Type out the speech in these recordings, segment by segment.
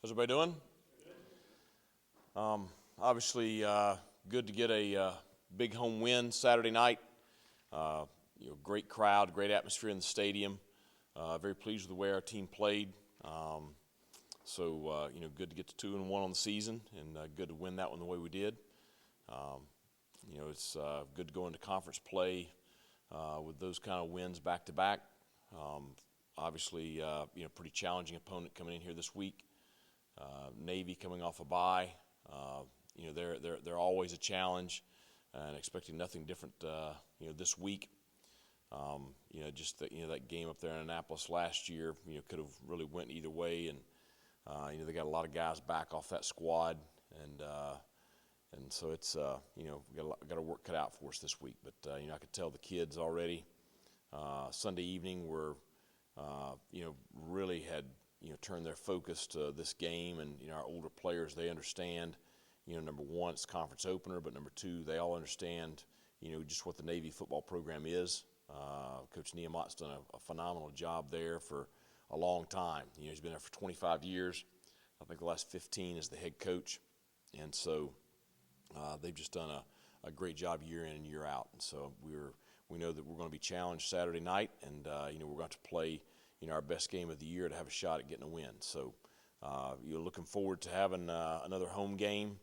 How's everybody doing? Obviously, good to get a big home win Saturday night. Great crowd, great atmosphere in the stadium. Very pleased with the way our team played. Good to get to 2-1 on the season, and good to win that one the way we did. It's good to go into conference play with those kind of wins back to back. Obviously, pretty challenging opponent coming in here this week. Navy coming off a bye. They're always a challenge, and expecting nothing different. This week. That game up there in Annapolis last year, could have really went either way, and they got a lot of guys back off that squad, and so it's we got a work cut out for us this week. But I could tell the kids already Sunday evening were really had turned their focus to this game, and our older players, they understand. Number one, it's conference opener, but number two, they all understand just what the Navy football program is. Coach Niamat's done a phenomenal job there for a long time. He's been there for 25 years. I think the last 15 as the head coach, and so they've just done a great job year in and year out. And so we know that we're going to be challenged Saturday night, and we're going to play our best game of the year to have a shot at getting a win. So you're looking forward to having another home game.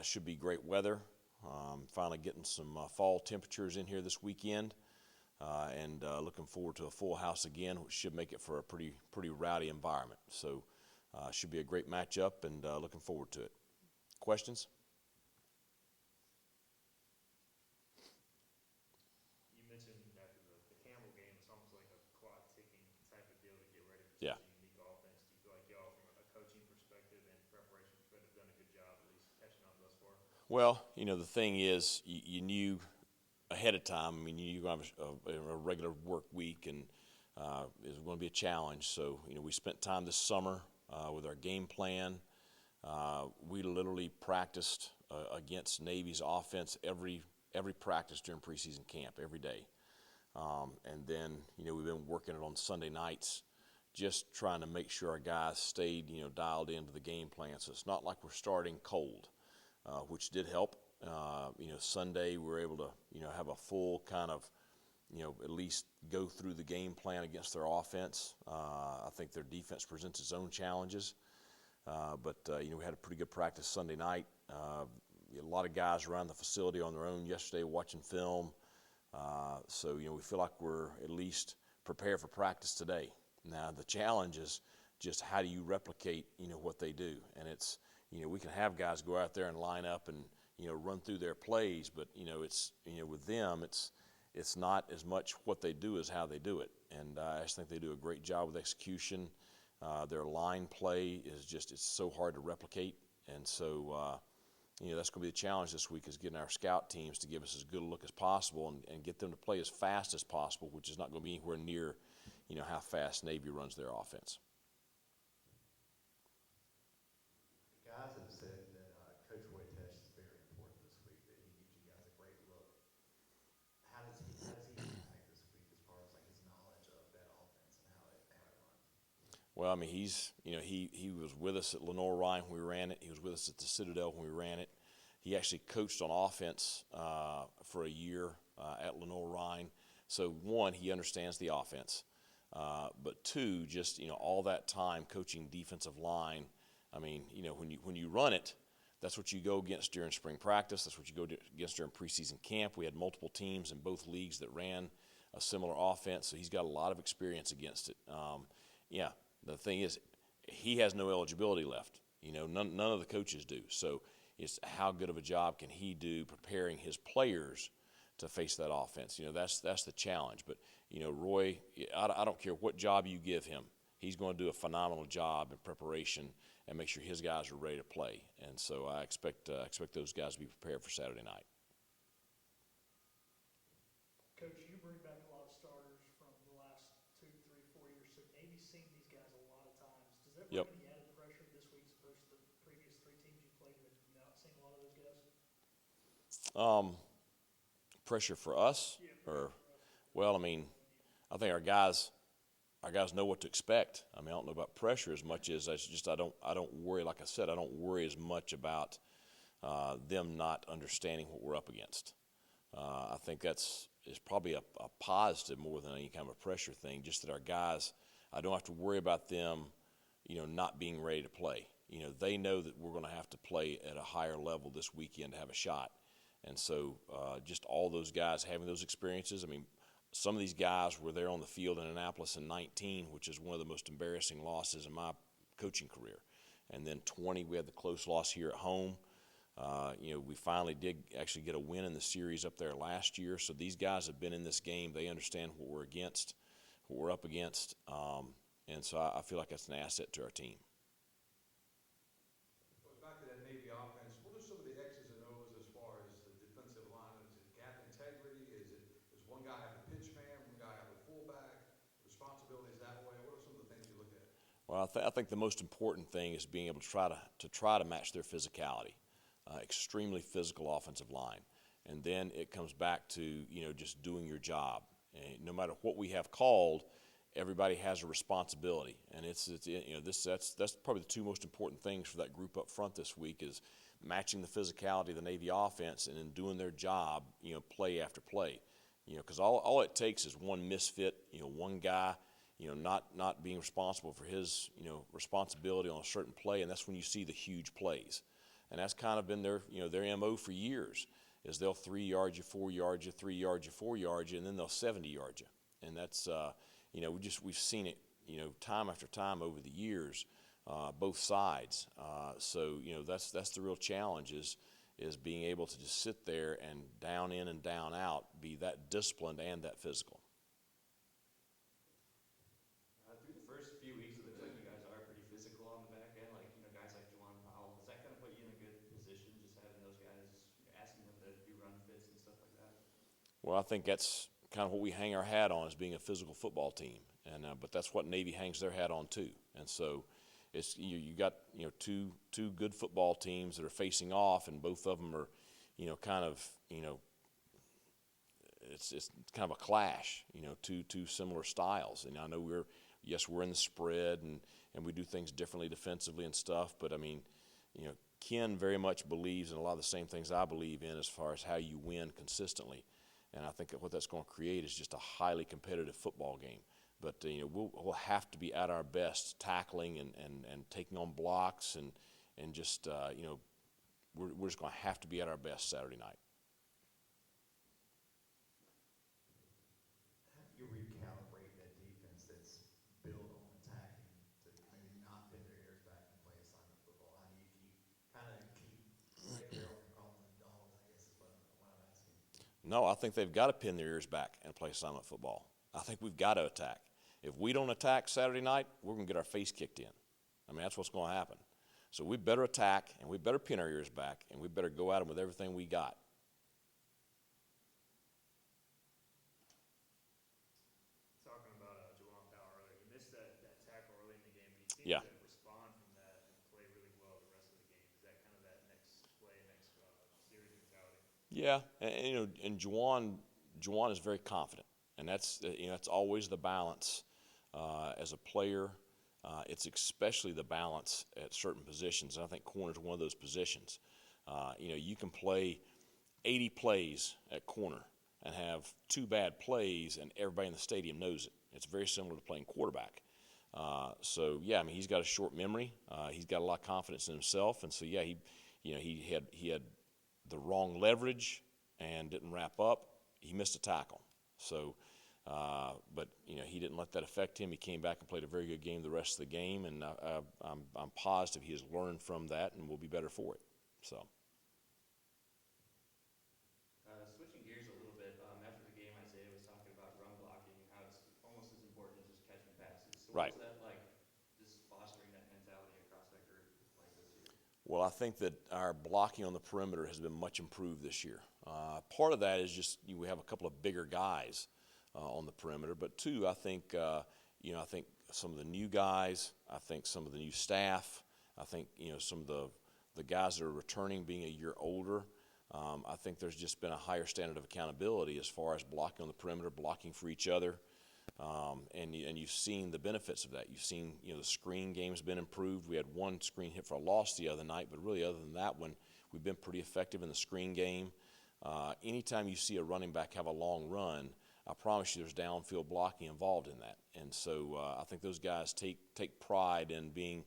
Should be great weather. Finally getting some fall temperatures in here this weekend, and looking forward to a full house again, which should make it for a pretty rowdy environment. So should be a great matchup, and looking forward to it. Questions? You mentioned after the Campbell game, it's almost like a clock ticking type of deal to get ready for Yeah. such a unique offense. Do you feel like y'all, from a coaching perspective and preparation perspective, have done a good job at least catching on thus far? Well, the thing is, you knew ahead of time. I mean, you were going to have a regular work week, and it was going to be a challenge. So, we spent time this summer with our game plan. We literally practiced against Navy's offense every practice during preseason camp, every day. And then, we've been working it on Sunday nights, just trying to make sure our guys stayed, dialed into the game plan. So it's not like we're starting cold, which did help. Sunday we were able to, have a full kind of, at least go through the game plan against their offense. I think their defense presents its own challenges. But we had a pretty good practice Sunday night. A lot of guys around the facility on their own yesterday watching film. So we feel like we're at least prepared for practice today. Now, the challenge is just how do you replicate, what they do. And it's, we can have guys go out there and line up and, run through their plays, but, it's, with them, it's not as much what they do as how they do it. And I just think they do a great job with execution. Their line play is just, it's so hard to replicate. And so, that's going to be the challenge this week, is getting our scout teams to give us as good a look as possible and get them to play as fast as possible, which is not going to be anywhere near, how fast Navy runs their offense. The guys have said that Coach Waytesh is very important this week, that he gives you guys a great look. How does he impact this week as far as like his knowledge of that offense and how it runs? Well, I mean, he was with us at Lenore-Ryan when we ran it. He was with us at the Citadel when we ran it. He actually coached on offense for a year at Lenore-Ryan. So, one, he understands the offense. But two, just, all that time coaching defensive line. I mean, when you run it, that's what you go against during spring practice. That's what you go against during preseason camp. We had multiple teams in both leagues that ran a similar offense, so he's got a lot of experience against it. The thing is, he has no eligibility left. None of the coaches do. So it's how good of a job can he do preparing his players to face that offense. That's the challenge. But, Roy, I don't care what job you give him. He's going to do a phenomenal job in preparation and make sure his guys are ready to play. And so I expect those guys to be prepared for Saturday night. Coach, you bring back a lot of starters from the last 2, 3, 4 years, so Navy's seen these guys a lot of times. Does that bring Yep. any added pressure this week as opposed to the previous 3 teams you played with not seeing a lot of those guys? Pressure for us? Yeah, Or, well, I mean, I think our guys our guys know what to expect. I mean, I don't know about pressure as much as I don't worry. Like I said, I don't worry as much about them not understanding what we're up against. I think that's is probably a positive more than any kind of a pressure thing. Just that our guys, I don't have to worry about them, not being ready to play. They know that we're going to have to play at a higher level this weekend to have a shot. And so just all those guys having those experiences. I mean, some of these guys were there on the field in Annapolis in 19, which is one of the most embarrassing losses in my coaching career. And then 20, we had the close loss here at home. We finally did actually get a win in the series up there last year. So these guys have been in this game. They understand what we're against, what we're up against. And so I feel like that's an asset to our team. Going back to that Navy offense, what are some of the X's and O's as far as the defensive line? Is it gap integrity? Does one guy have a pitch man? One guy have a fullback? Responsibilities that way? What are some of the things you look at? Well, I think the most important thing is being able to try to match their physicality. Extremely physical offensive line, and then it comes back to just doing your job. And no matter what we have called, everybody has a responsibility, and that's probably the two most important things for that group up front this week is matching the physicality of the Navy offense and then doing their job, play after play. Because all it takes is one misfit, one guy, not being responsible for his, responsibility on a certain play, and that's when you see the huge plays. And that's kind of been their MO for years, is they'll 3-yard you, 4-yard you, 3-yard you, 4-yard you, and then they'll 70-yard you. And that's, we've seen it, time after time over the years, both sides. So that's the real challenge is being able to just sit there and down in and down out, be that disciplined and that physical. Through the first few weeks, it looks like you guys are pretty physical on the back end. Like, guys like Juwan Powell. Does that kind of put you in a good position, just having those guys, asking them to do run fits and stuff like that? Well, I think that's kind of what we hang our hat on as being a physical football team, and but that's what Navy hangs their hat on too. And so, it's you got two good football teams that are facing off, and both of them are, it's kind of a clash, two similar styles. And I know we're in the spread and we do things differently defensively and stuff, but I mean, Ken very much believes in a lot of the same things I believe in as far as how you win consistently. And I think that what that's going to create is just a highly competitive football game. But we'll have to be at our best tackling and taking on blocks and just we're just going to have to be at our best Saturday night. How do you recalibrate that defense that's built on attacking to maybe not pin their ears back and play assignment football? How do you keep Red Carroll from calling them dogs, I guess is what I'm asking. No, I think they've got to pin their ears back and play assignment football. I think we've got to attack. If we don't attack Saturday night, we're going to get our face kicked in. I mean, that's what's going to happen. So we better attack, and we better pin our ears back, and we better go at them with everything we got. Talking about Juwan Powell earlier, he missed that tackle early in the game, but he seemed Yeah. to respond from that and play really well the rest of the game. Is that kind of that next play, next series mentality? Yeah, and Juwan is very confident, and that's that's always the balance as a player. It's especially the balance at certain positions. And I think corner is one of those positions. You can play 80 plays at corner and have 2 bad plays, and everybody in the stadium knows it. It's very similar to playing quarterback. So yeah, I mean, he's got a short memory. He's got a lot of confidence in himself, and so yeah, he had the wrong leverage and didn't wrap up. He missed a tackle. So, but he didn't let that affect him. He came back and played a very good game the rest of the game, and I'm positive he has learned from that and will be better for it. So. Switching gears a little bit, after the game, Isaiah was talking about run blocking and how it's almost as important as just catching passes. So Right. what's that like, just fostering that mentality across that group like this year? Well, I think that our blocking on the perimeter has been much improved this year. Part of that is just we have a couple of bigger guys on the perimeter, but two, I think I think some of the new guys, I think some of the new staff, I think some of the guys that are returning being a year older. I think there's just been a higher standard of accountability as far as blocking on the perimeter, blocking for each other. And you've seen the benefits of that. You've seen, the screen game's been improved. We had one screen hit for a loss the other night, but really other than that one, we've been pretty effective in the screen game. Anytime you see a running back have a long run, I promise you there's downfield blocking involved in that. And so I think those guys take pride in being,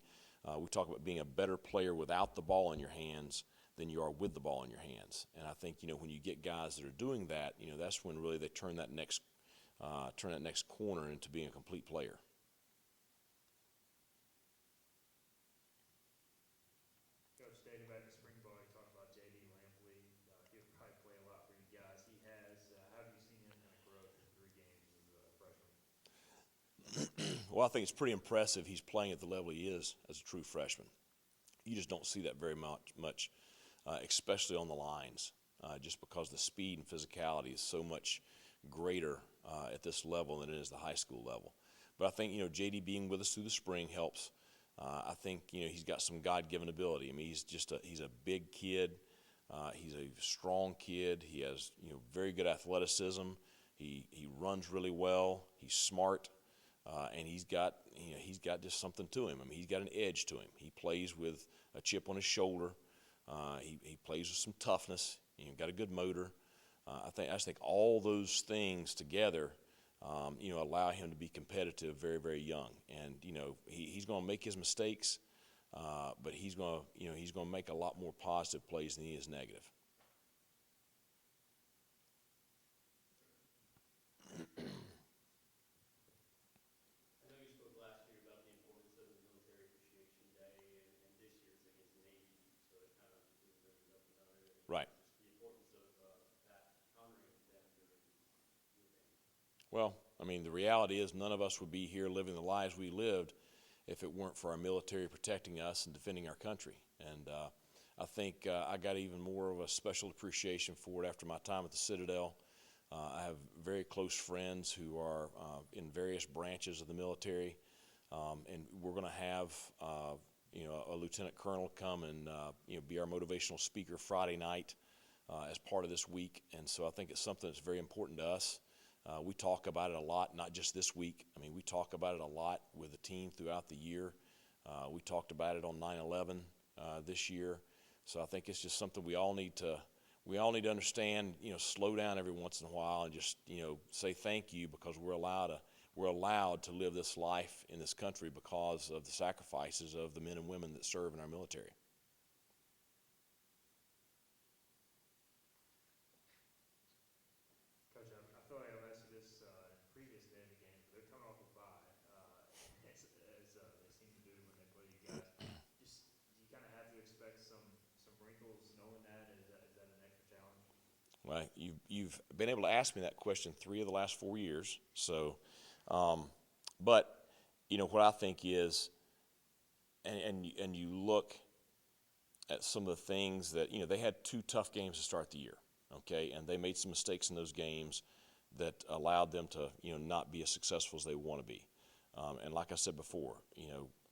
we talk about being a better player without the ball in your hands than you are with the ball in your hands. And I think, when you get guys that are doing that, that's when really they turn that next corner into being a complete player. Coach, dating back to spring ball, you talked about J.D. Lampley. He'll probably play a lot for you guys. He has. How have you seen him kind of grow through 3 games as a freshman? Well, I think it's pretty impressive he's playing at the level he is as a true freshman. You just don't see that very much, especially on the lines, just because the speed and physicality is so much greater at this level than it is the high school level. But I think, J.D. being with us through the spring helps. I think, he's got some God-given ability. I mean, he's a big kid. He's a strong kid. He has, very good athleticism. He runs really well. He's smart. And he's got just something to him. I mean, he's got an edge to him. He plays with a chip on his shoulder. He plays with some toughness. Got a good motor. I just think all those things together, allow him to be competitive very, very young. And he's going to make his mistakes, but he's going to make a lot more positive plays than he is negative. I know you spoke last year about the importance of the Military Appreciation Day, and this year it's against the Navy, so it kind of brings up another, Right. just the importance of that honoring them during your thing. Well, I mean, the reality is none of us would be here living the lives we lived if it weren't for our military protecting us and defending our country. And I think I got even more of a special appreciation for it after my time at the Citadel. I have very close friends who are in various branches of the military, and we're going to have a lieutenant colonel come and be our motivational speaker Friday night as part of this week. And so I think it's something that's very important to us. We talk about it a lot, not just this week. I mean, we talk about it a lot with the team throughout the year. We talked about it on 9/11 this year. So I think it's just something we all need to understand, slow down every once in a while and just, say thank you, because we're allowed to live this life in this country because of the sacrifices of the men and women that serve in our military. Coach, I feel like I've asked you this in previous day of the games, but they're coming off a bye, as they seem to do when they play you guys. Just, do you kind of have to expect some wrinkles knowing that? Is that an extra challenge? Well, you've been able to ask me that question 3 of the last 4 years. So, but what I think is, and you look at some of the things that they had 2 tough games to start the year, okay, and they made some mistakes in those games that allowed them to not be as successful as they want to be. And like I said before,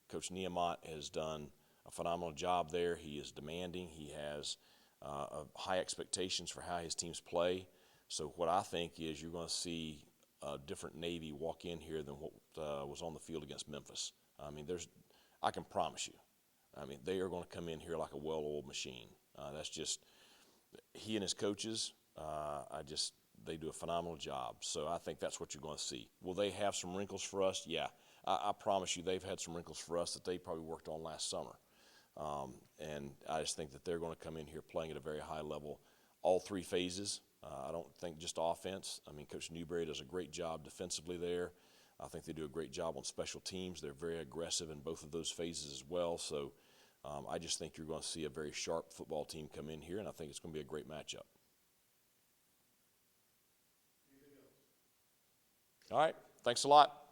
Coach Niemot has done a phenomenal job there. He is demanding. He has high expectations for how his teams play. So what I think is you're going to see a different Navy walk in here than what was on the field against Memphis. I mean, I can promise you. I mean, they are going to come in here like a well-oiled machine. That's just he and his coaches. They do a phenomenal job. So I think that's what you're going to see. Will they have some wrinkles for us? Yeah, I promise you, they've had some wrinkles for us that they probably worked on last summer. And I just think that they're going to come in here playing at a very high level, all 3 phases. I don't think just offense. I mean, Coach Newberry does a great job defensively there. I think they do a great job on special teams. They're very aggressive in both of those phases as well. So I just think you're going to see a very sharp football team come in here, and I think it's going to be a great matchup. Anything else? All right. Thanks a lot.